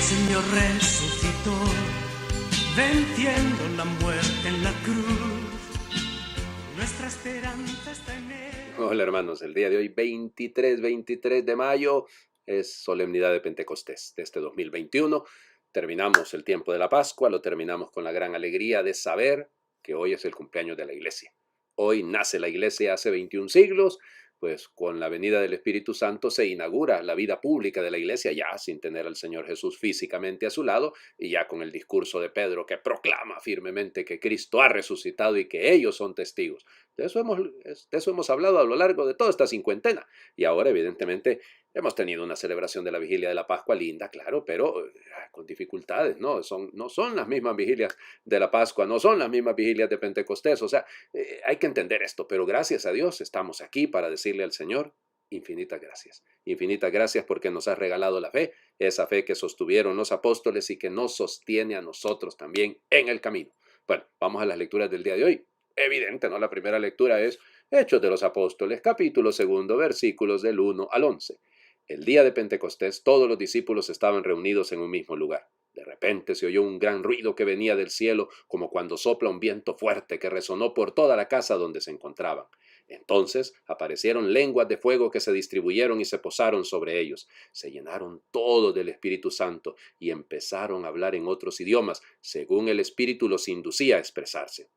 Señor resucitó, venciendo la muerte en la cruz. Nuestra esperanza está en él. Hola hermanos, el día de hoy 23 de mayo es solemnidad de Pentecostés de este 2021. Terminamos el tiempo de la Pascua, lo terminamos con la gran alegría de saber que hoy es el cumpleaños de la iglesia. Hoy nace la iglesia hace 21 siglos, pues con la venida del Espíritu Santo se inaugura la vida pública de la iglesia ya sin tener al Señor Jesús físicamente a su lado y ya con el discurso de Pedro que proclama firmemente que Cristo ha resucitado y que ellos son testigos. De eso hemos hablado a lo largo de toda esta cincuentena y ahora evidentemente hemos tenido una celebración de la vigilia de la Pascua linda, claro, pero con dificultades, ¿no? No son las mismas vigilias de la Pascua, no son las mismas vigilias de Pentecostés, o sea, hay que entender esto, pero gracias a Dios estamos aquí para decirle al Señor infinitas gracias porque nos has regalado la fe, esa fe que sostuvieron los apóstoles y que nos sostiene a nosotros también en el camino. Bueno, vamos a las lecturas del día de hoy. Evidente, ¿no? La primera lectura es Hechos de los Apóstoles, capítulo 2, versículos del 1 al 11. El día de Pentecostés, todos los discípulos estaban reunidos en un mismo lugar. De repente se oyó un gran ruido que venía del cielo, como cuando sopla un viento fuerte que resonó por toda la casa donde se encontraban. Entonces aparecieron lenguas de fuego que se distribuyeron y se posaron sobre ellos. Se llenaron todos del Espíritu Santo y empezaron a hablar en otros idiomas, según el Espíritu los inducía a expresarse.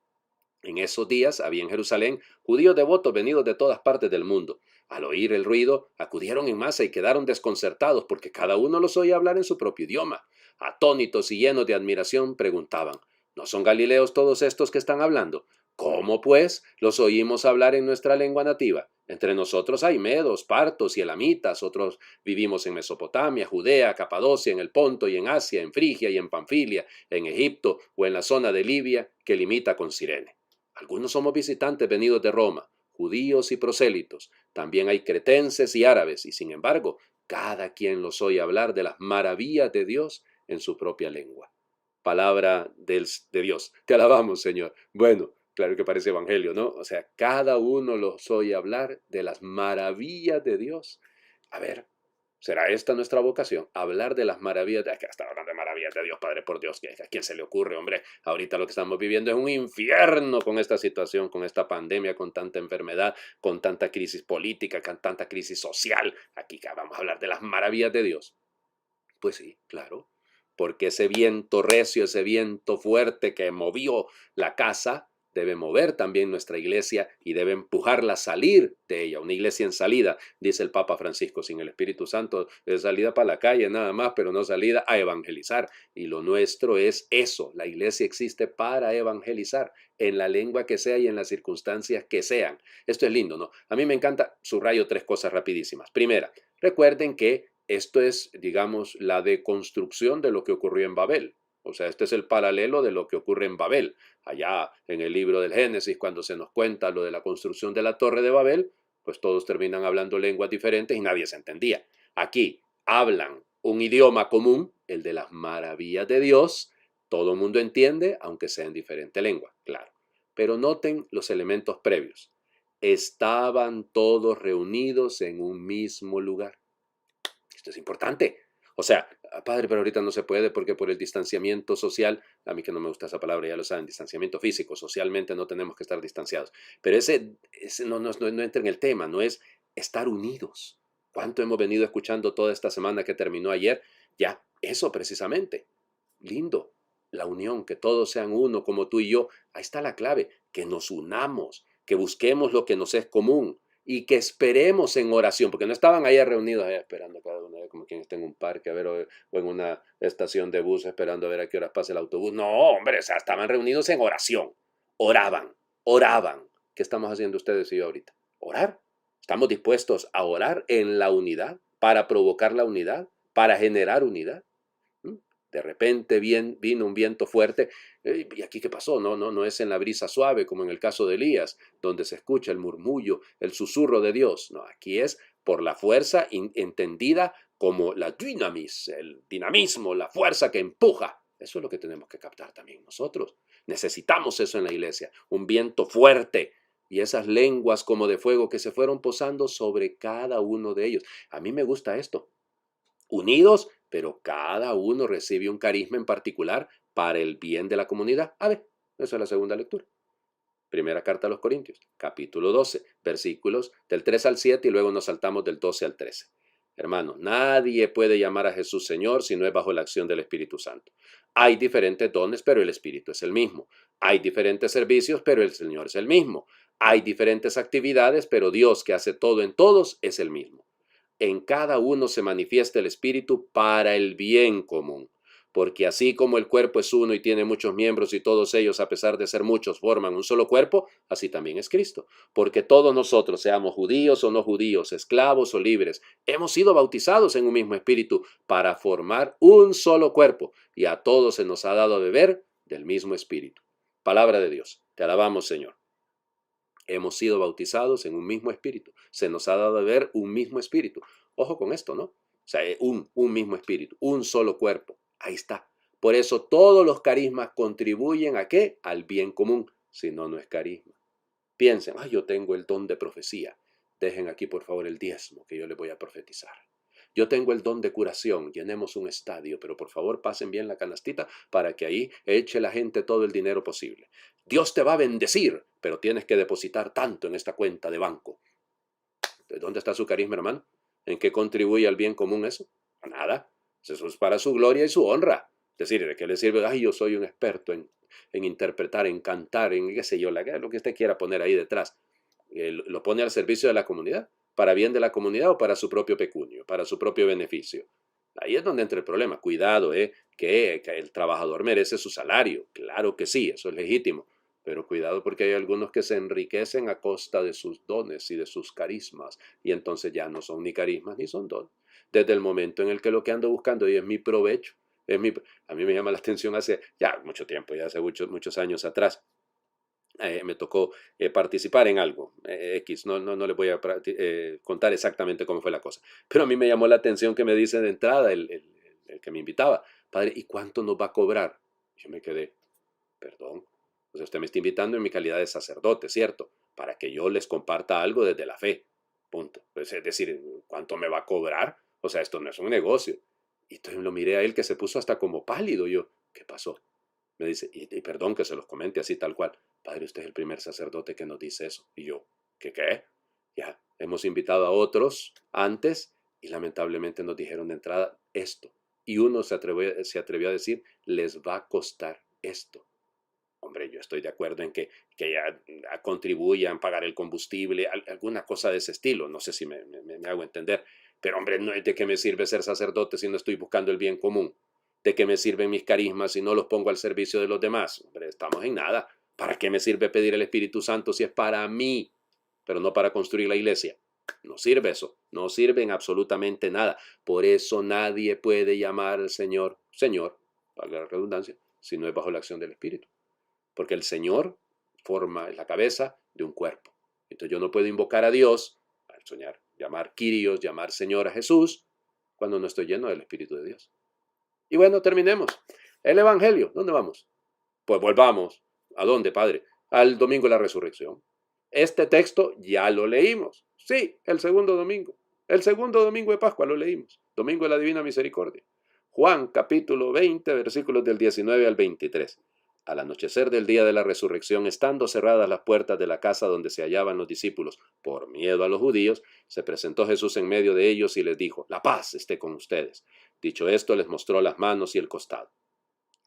En esos días había en Jerusalén judíos devotos venidos de todas partes del mundo. Al oír el ruido, acudieron en masa y quedaron desconcertados porque cada uno los oía hablar en su propio idioma. Atónitos y llenos de admiración preguntaban, ¿no son galileos todos estos que están hablando? ¿Cómo, pues, los oímos hablar en nuestra lengua nativa? Entre nosotros hay medos, partos y elamitas, otros vivimos en Mesopotamia, Judea, Capadocia, en el Ponto y en Asia, en Frigia y en Panfilia, en Egipto o en la zona de Libia que limita con Cirene. Algunos somos visitantes venidos de Roma, judíos y prosélitos. También hay cretenses y árabes, y sin embargo, cada quien los oye hablar de las maravillas de Dios en su propia lengua. Palabra de Dios. Te alabamos, Señor. Bueno, claro que parece evangelio, ¿no? O sea, cada uno los oye hablar de las maravillas de Dios. A ver, ¿será esta nuestra vocación? Hablar de las maravillas de... Hasta hablando de maravillas de Dios, Padre, por Dios, ¿a quién se le ocurre, hombre? Ahorita lo que estamos viviendo es un infierno con esta situación, con esta pandemia, con tanta enfermedad, con tanta crisis política, con tanta crisis social. Aquí vamos a hablar de las maravillas de Dios. Pues sí, claro, porque ese viento recio, ese viento fuerte que movió la casa, debe mover también nuestra iglesia y debe empujarla a salir de ella. Una iglesia en salida, dice el Papa Francisco, sin el Espíritu Santo es salida para la calle nada más, pero no salida a evangelizar. Y lo nuestro es eso, la iglesia existe para evangelizar, en la lengua que sea y en las circunstancias que sean. Esto es lindo, ¿no? A mí me encanta, subrayo 3 cosas rapidísimas. Primera, recuerden que esto es, digamos, la deconstrucción de lo que ocurrió en Babel. O sea, este es el paralelo de lo que ocurre en Babel. Allá en el libro del Génesis, cuando se nos cuenta lo de la construcción de la Torre de Babel, pues todos terminan hablando lenguas diferentes y nadie se entendía. Aquí hablan un idioma común, el de las maravillas de Dios. Todo el mundo entiende, aunque sea en diferente lengua, claro. Pero noten los elementos previos. Estaban todos reunidos en un mismo lugar. Esto es importante. O sea, padre, pero ahorita no se puede porque por el distanciamiento social, a mí que no me gusta esa palabra, ya lo saben, distanciamiento físico, socialmente no tenemos que estar distanciados. Pero ese no entra en el tema, no es estar unidos. ¿Cuánto hemos venido escuchando toda esta semana que terminó ayer? Ya, eso precisamente. Lindo, la unión, que todos sean uno como tú y yo. Ahí está la clave, que nos unamos, que busquemos lo que nos es común y que esperemos en oración, porque no estaban ahí reunidos allá esperando cada uno, como quien está en un parque, a ver, o en una estación de bus esperando a ver a qué horas pasa el autobús. No, hombre, o sea, estaban reunidos en oración. Oraban. ¿Qué estamos haciendo ustedes y yo ahorita? Orar. ¿Estamos dispuestos a orar en la unidad, para provocar la unidad, para generar unidad? De repente vino un viento fuerte. ¿Y aquí qué pasó? No es en la brisa suave como en el caso de Elías, donde se escucha el murmullo, el susurro de Dios. No, aquí es por la fuerza entendida como la dynamis, el dinamismo, la fuerza que empuja. Eso es lo que tenemos que captar también nosotros. Necesitamos eso en la iglesia, un viento fuerte y esas lenguas como de fuego que se fueron posando sobre cada uno de ellos. A mí me gusta esto. Unidos pero cada uno recibe un carisma en particular para el bien de la comunidad. A ver, esa es la segunda lectura. Primera carta a los Corintios, capítulo 12, versículos del 3 al 7 y luego nos saltamos del 12 al 13. Hermanos, nadie puede llamar a Jesús Señor si no es bajo la acción del Espíritu Santo. Hay diferentes dones, pero el Espíritu es el mismo. Hay diferentes servicios, pero el Señor es el mismo. Hay diferentes actividades, pero Dios, que hace todo en todos, es el mismo. En cada uno se manifiesta el Espíritu para el bien común. Porque así como el cuerpo es uno y tiene muchos miembros y todos ellos, a pesar de ser muchos, forman un solo cuerpo, así también es Cristo. Porque todos nosotros, seamos judíos o no judíos, esclavos o libres, hemos sido bautizados en un mismo espíritu para formar un solo cuerpo, y a todos se nos ha dado a beber del mismo espíritu. Palabra de Dios. Te alabamos, Señor. Hemos sido bautizados en un mismo espíritu. Se nos ha dado a beber un mismo espíritu. Ojo con esto, ¿no? O sea, un mismo espíritu, un solo cuerpo. Ahí está. Por eso todos los carismas contribuyen ¿a qué? Al bien común. Si no, no es carisma. Piensen, yo tengo el don de profecía. Dejen aquí, por favor, el diezmo que yo les voy a profetizar. Yo tengo el don de curación. Llenemos un estadio, pero por favor pasen bien la canastita para que ahí eche la gente todo el dinero posible. Dios te va a bendecir, pero tienes que depositar tanto en esta cuenta de banco. ¿Dónde está su carisma, hermano? ¿En qué contribuye al bien común eso? Nada. Eso es para su gloria y su honra. Es decir, ¿de qué le sirve? Yo soy un experto en interpretar, en cantar, en qué sé yo, lo que usted quiera poner ahí detrás. Lo pone al servicio de la comunidad, para bien de la comunidad o para su propio pecunio, para su propio beneficio. Ahí es donde entra el problema. Cuidado, que el trabajador merece su salario. Claro que sí, eso es legítimo. Pero cuidado porque hay algunos que se enriquecen a costa de sus dones y de sus carismas. Y entonces ya no son ni carismas ni son dones. Desde el momento en el que lo que ando buscando es mi provecho. A mí me llama la atención hace ya mucho tiempo, ya hace muchos años atrás. Me tocó participar en algo, X, no les voy a contar exactamente cómo fue la cosa, pero a mí me llamó la atención que me dice de entrada el que me invitaba, padre, ¿y cuánto nos va a cobrar? Yo me quedé, perdón, o sea, usted me está invitando en mi calidad de sacerdote, ¿cierto? Para que yo les comparta algo desde la fe, punto. Pues, es decir, ¿cuánto me va a cobrar? O sea, esto no es un negocio. Y entonces lo miré a él que se puso hasta como pálido, yo, ¿qué pasó? Me dice, y perdón que se los comente así tal cual, padre, usted es el primer sacerdote que nos dice eso. Y yo, ¿qué? Ya, hemos invitado a otros antes y lamentablemente nos dijeron de entrada esto. Y uno se atrevió a decir, les va a costar esto. Hombre, yo estoy de acuerdo en que ya contribuyan a pagar el combustible, alguna cosa de ese estilo. No sé si me hago entender. Pero hombre, no, ¿de qué me sirve ser sacerdote si no estoy buscando el bien común? ¿De qué me sirven mis carismas si no los pongo al servicio de los demás? Hombre, estamos en nada. ¿Para qué me sirve pedir el Espíritu Santo si es para mí, pero no para construir la iglesia? No sirve eso. No sirve en absolutamente nada. Por eso nadie puede llamar al Señor, valga la redundancia, si no es bajo la acción del Espíritu. Porque el Señor forma la cabeza de un cuerpo. Entonces yo no puedo invocar a Dios, al soñar, llamar Kyrios, llamar Señor a Jesús, cuando no estoy lleno del Espíritu de Dios. Y bueno, terminemos. El Evangelio, ¿dónde vamos? Pues volvamos. ¿A dónde, Padre? Al domingo de la resurrección. Este texto ya lo leímos. Sí, el segundo domingo. El segundo domingo de Pascua lo leímos. Domingo de la Divina Misericordia. Juan, capítulo 20, versículos del 19 al 23. Al anochecer del día de la resurrección, estando cerradas las puertas de la casa donde se hallaban los discípulos, por miedo a los judíos, se presentó Jesús en medio de ellos y les dijo, la paz esté con ustedes. Dicho esto, les mostró las manos y el costado.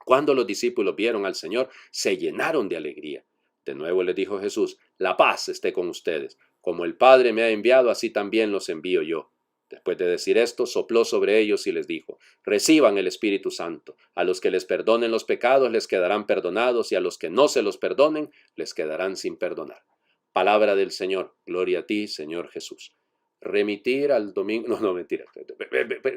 Cuando los discípulos vieron al Señor, se llenaron de alegría. De nuevo les dijo Jesús, la paz esté con ustedes. Como el Padre me ha enviado, así también los envío yo. Después de decir esto, sopló sobre ellos y les dijo, reciban el Espíritu Santo. A los que les perdonen los pecados les quedarán perdonados y a los que no se los perdonen les quedarán sin perdonar. Palabra del Señor. Gloria a ti, Señor Jesús. Remitir al domingo, no, mentira.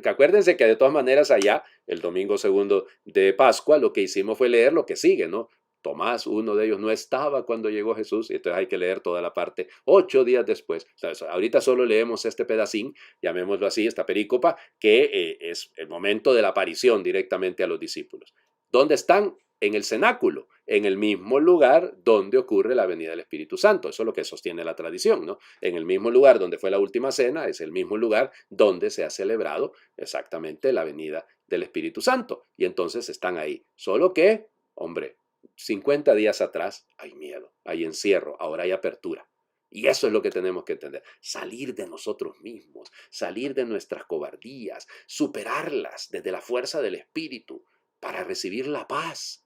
Acuérdense que de todas maneras allá, el domingo segundo de Pascua, lo que hicimos fue leer lo que sigue, ¿no? Tomás, uno de ellos, no estaba cuando llegó Jesús, y entonces hay que leer toda la parte 8 días después. O sea, ahorita solo leemos este pedacín, llamémoslo así, esta perícopa, que es el momento de la aparición directamente a los discípulos. ¿Dónde están? en el cenáculo, en el mismo lugar donde ocurre la venida del Espíritu Santo. Eso es lo que sostiene la tradición, ¿no? En el mismo lugar donde fue la última cena, es el mismo lugar donde se ha celebrado exactamente la venida del Espíritu Santo. Y entonces están ahí. Solo que, hombre, 50 días atrás hay miedo, hay encierro, ahora hay apertura. Y eso es lo que tenemos que entender. Salir de nosotros mismos, salir de nuestras cobardías, superarlas desde la fuerza del Espíritu para recibir la paz.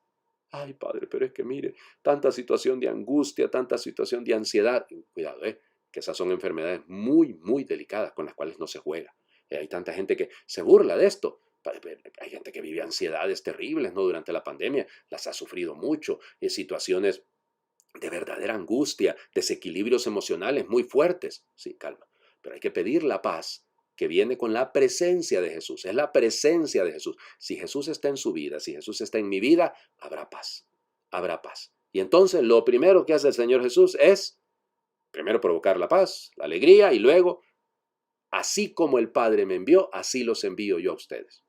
Ay, Padre, pero es que mire, tanta situación de angustia, tanta situación de ansiedad. Cuidado, que esas son enfermedades muy, muy delicadas con las cuales no se juega. Hay tanta gente que se burla de esto. Hay gente que vive ansiedades terribles, ¿no? Durante la pandemia, las ha sufrido mucho, en situaciones de verdadera angustia, desequilibrios emocionales muy fuertes. Sí, calma. Pero hay que pedir la paz que viene con la presencia de Jesús. Es la presencia de Jesús. Si Jesús está en su vida, si Jesús está en mi vida, habrá paz. Habrá paz. Y entonces lo primero que hace el Señor Jesús es, primero provocar la paz, la alegría, y luego, así como el Padre me envió, así los envío yo a ustedes.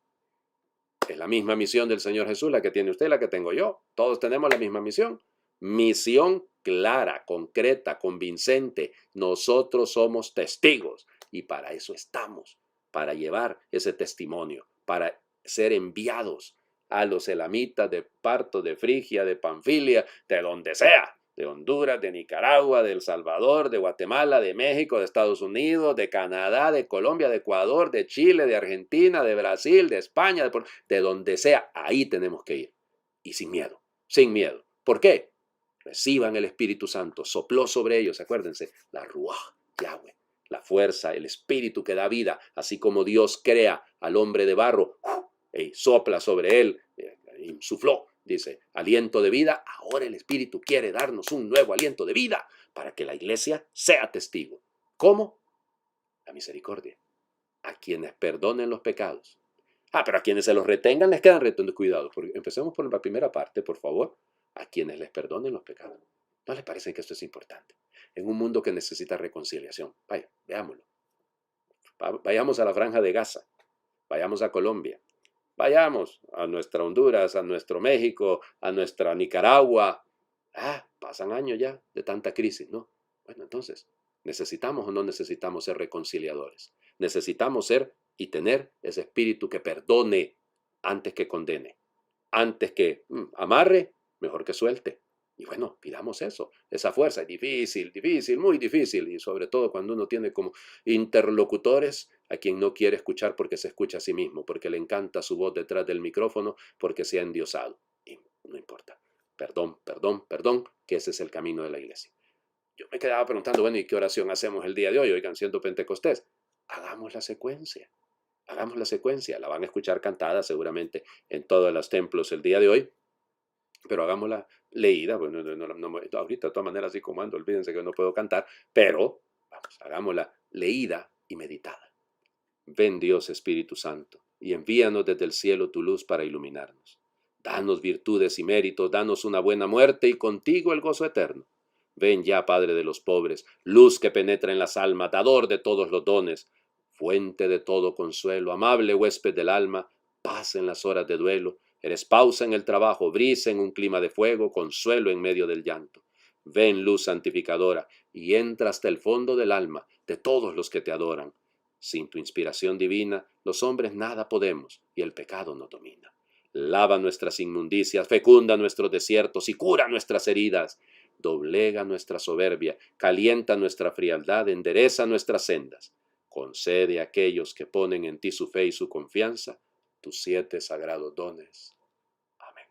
Es la misma misión del Señor Jesús, la que tiene usted, la que tengo yo. Todos tenemos la misma misión. Misión clara, concreta, convincente. Nosotros somos testigos y para eso estamos, para llevar ese testimonio, para ser enviados a los elamitas de Parto, de Frigia, de Panfilia, de donde sea, de Honduras, de Nicaragua, de El Salvador, de Guatemala, de México, de Estados Unidos, de Canadá, de Colombia, de Ecuador, de Chile, de Argentina, de Brasil, de España, de donde sea, ahí tenemos que ir. Y sin miedo, sin miedo. ¿Por qué? Reciban el Espíritu Santo, sopló sobre ellos, acuérdense, la Ruaj, Yahweh, la fuerza, el Espíritu que da vida, así como Dios crea al hombre de barro, y sopla sobre él, insufló, dice, aliento de vida. Ahora el Espíritu quiere darnos un nuevo aliento de vida para que la iglesia sea testigo. ¿Cómo? La misericordia. A quienes perdonen los pecados. Pero a quienes se los retengan les quedan retenidos. Cuidado, porque empecemos por la primera parte, por favor. A quienes les perdonen los pecados. ¿No les parece que esto es importante? En un mundo que necesita reconciliación. Vaya, veámoslo. Vayamos a la Franja de Gaza. Vayamos a Colombia. Vayamos a nuestra Honduras, a nuestro México, a nuestra Nicaragua. Pasan años ya de tanta crisis, ¿no? Bueno, entonces, ¿necesitamos o no necesitamos ser reconciliadores? Necesitamos ser y tener ese espíritu que perdone antes que condene. Antes que amarre, mejor que suelte. Y bueno, pidamos eso, esa fuerza. Es difícil, difícil, muy difícil. Y sobre todo cuando uno tiene como interlocutores a quien no quiere escuchar porque se escucha a sí mismo, porque le encanta su voz detrás del micrófono, porque se ha endiosado. Y no importa. Perdón, perdón, perdón, que ese es el camino de la iglesia. Yo me quedaba preguntando, bueno, ¿y qué oración hacemos el día de hoy? Oigan, siendo Pentecostés. Hagamos la secuencia. Hagamos la secuencia. La van a escuchar cantada seguramente en todos los templos el día de hoy. Pero hagámosla leída, bueno, ahorita de todas maneras así como ando, olvídense que no puedo cantar, pero vamos, hagámosla leída y meditada. Ven Dios Espíritu Santo y envíanos desde el cielo tu luz para iluminarnos. Danos virtudes y méritos, danos una buena muerte y contigo el gozo eterno. Ven ya, Padre de los pobres, luz que penetra en las almas, dador de todos los dones, fuente de todo consuelo, amable huésped del alma, paz en las horas de duelo. Eres pausa en el trabajo, brisa en un clima de fuego, consuelo en medio del llanto. Ven, luz santificadora, y entra hasta el fondo del alma de todos los que te adoran. Sin tu inspiración divina, los hombres nada podemos, y el pecado nos domina. Lava nuestras inmundicias, fecunda nuestros desiertos y cura nuestras heridas. Doblega nuestra soberbia, calienta nuestra frialdad, endereza nuestras sendas. Concede a aquellos que ponen en ti su fe y su confianza tus 7 sagrados dones. Amén.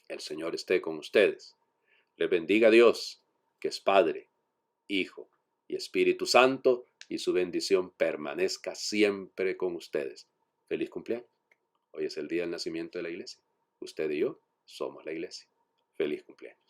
El Señor esté con ustedes. Les bendiga Dios, que es Padre, Hijo y Espíritu Santo, y su bendición permanezca siempre con ustedes. Feliz cumpleaños. Hoy es el día del nacimiento de la iglesia. Usted y yo somos la iglesia. Feliz cumpleaños.